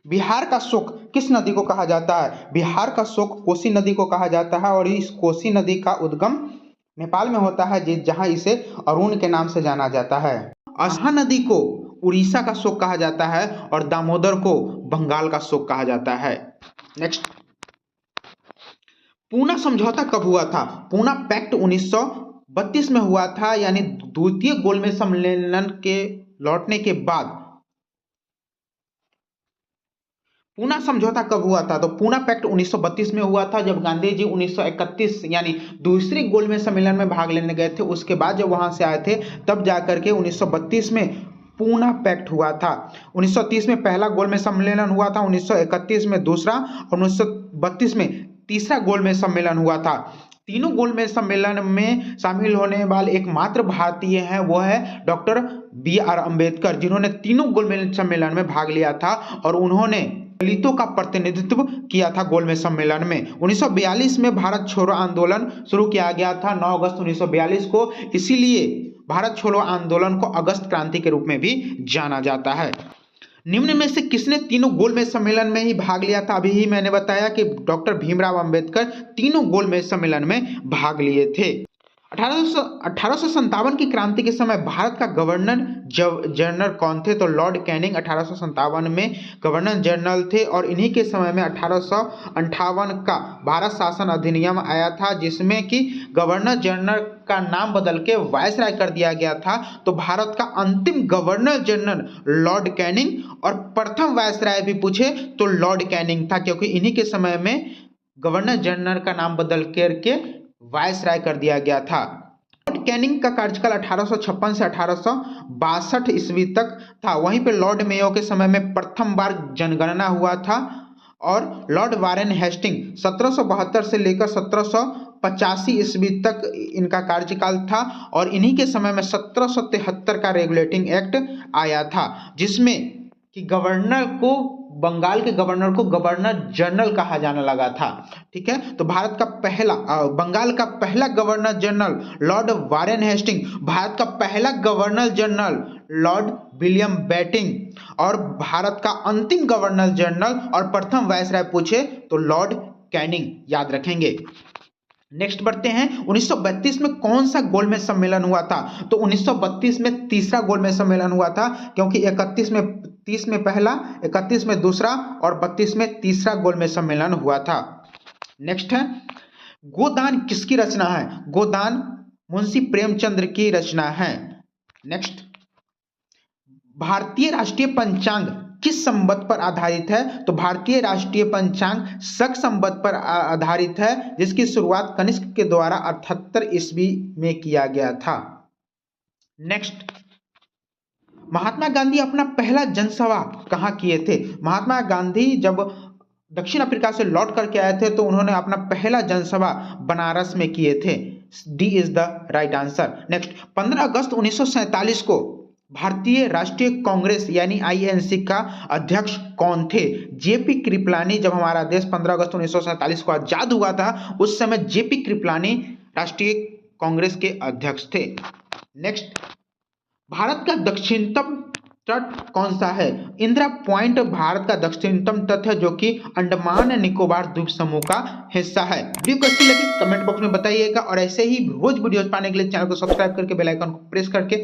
बिहार का शोक किस नदी को कहा जाता है? बिहार का शोक कोसी नदी को कहा जाता है और इस कोसी नदी का उद्गम नेपाल में होता है, जहां इसे अरुण के नाम से जाना जाता है। अशोका नदी को उड़ीसा का शोक कहा जाता है और दामोदर को बंगाल का शोक कहा जाता है। नेक्स्ट, पूना समझौता कब हुआ था? पूना पैक्ट 1932 में हुआ था, यानी द्वितीय गोलमेज सम्मेलन के लौटने के बाद। पूना समझौता कब हुआ था? तो पूना पैक्ट 1932 में हुआ था, जब गांधी जी 1931 यानी दूसरी गोलमेज सम्मेलन में भाग लेने गए थे। उसके बाद जब वहां से आए थे तब जाकर के 1932 में पूना पैक्ट हुआ था। 1930 में पहला गोलमेज सम्मेलन हुआ था, 1931 में दूसरा और 1932 में तीसरा गोलमेज सम्मेलन हुआ था। तीनों गोलमेज सम्मेलन में शामिल होने वाले एकमात्र भारतीय हैं, वो है डॉक्टर BR अम्बेडकर, जिन्होंने तीनों गोलमेज सम्मेलन में भाग लिया था और उन्होंने दलितों का प्रतिनिधित्व किया था गोलमेज सम्मेलन में। 1942 में भारत छोड़ो आंदोलन शुरू किया गया था, 9 अगस्त 1942 को। इसीलिए भारत छोड़ो आंदोलन को अगस्त क्रांति के रूप में भी जाना जाता है। निम्न में से किसने तीनों गोलमेज सम्मेलन में ही भाग लिया था? अभी ही मैंने बताया कि डॉक्टर भीमराव अंबेडकर तीनों गोलमेज सम्मेलन में भाग लिए थे। 1857 की क्रांति के समय भारत का गवर्नर जनरल कौन थे? तो लॉर्ड कैनिंग 1857 में गवर्नर जनरल थे और इन्हीं के समय में 1858 का भारत शासन अधिनियम आया था, जिसमें कि गवर्नर जनरल का नाम बदल के वायसराय कर दिया गया था। तो भारत का अंतिम गवर्नर जनरल लॉर्ड कैनिंग और प्रथम वायसराय भी पूछे तो लॉर्ड कैनिंग था, क्योंकि इन्हीं के समय में गवर्नर जनरल का नाम बदल करके वायसराय कर दिया गया था। लॉर्ड कैनिंग का कार्यकाल 1856 से 1862 ईस्वी तक था। वहीं पे लॉर्ड मेयो के समय में प्रथम बार जनगणना हुआ था और लॉर्ड वारेन हेस्टिंग 1772 से लेकर 1785 ईस्वी तक इनका कार्यकाल था और इन्हीं के समय में 1773 का रेगुलेटिंग एक्ट आया था, जिसमें कि गवर्नर को, बंगाल के गवर्नर को गवर्नर जनरल कहा जाने लगा था। ठीक है, तो भारत का पहला बंगाल का पहला governor general lord Warren Hastings, Bharat का पहला governor general lord William Bentinck और भारत का अंतिम गवर्नर जनरल और प्रथम वायसराय पूछे तो लॉर्ड कैनिंग, याद रखेंगे। नेक्स्ट बढ़ते हैं, 1932 में कौन सा गोलमेज सम्मेलन हुआ था? तो 1932 में तीसरा गोलमेज सम्मेलन हुआ था, क्योंकि 30 में पहला, 31 में दूसरा और 32 में तीसरा गोलमेज सम्मेलन हुआ था। नेक्स्ट है, गोदान किसकी रचना है? गोदान मुंशी प्रेमचंद्र की रचना है। नेक्स्ट, भारतीय राष्ट्रीय पंचांग किस संवत पर आधारित है? तो भारतीय राष्ट्रीय पंचांग शक संवत पर आधारित है, जिसकी शुरुआत कनिष्क के द्वारा 78 ईस्वी में किया गया था। नेक्स्ट, महात्मा गांधी अपना पहला जनसभा कहाँ किए थे? महात्मा गांधी जब दक्षिण अफ्रीका से लौट करके आए थे तो उन्होंने अपना पहला जनसभा बनारस में किए थे। D is the right answer. Next, 15 अगस्त 1947 को भारतीय राष्ट्रीय कांग्रेस यानी INC का अध्यक्ष कौन थे? JP कृपलानी। जब हमारा देश 15 अगस्त 1947 को आजाद हुआ था, उस समय JP कृपलानी राष्ट्रीय कांग्रेस के अध्यक्ष थे। नेक्स्ट, भारत का दक्षिणतम तट कौन सा है? इंदिरा पॉइंट भारत का दक्षिणतम तट है, जो कि अंडमान निकोबार द्वीप समूह का हिस्सा है। वीडियो कैसी लगी कमेंट बॉक्स में बताइएगा और ऐसे ही रोज वीडियोस पाने के लिए चैनल को सब्सक्राइब करके बेल आइकन को प्रेस करके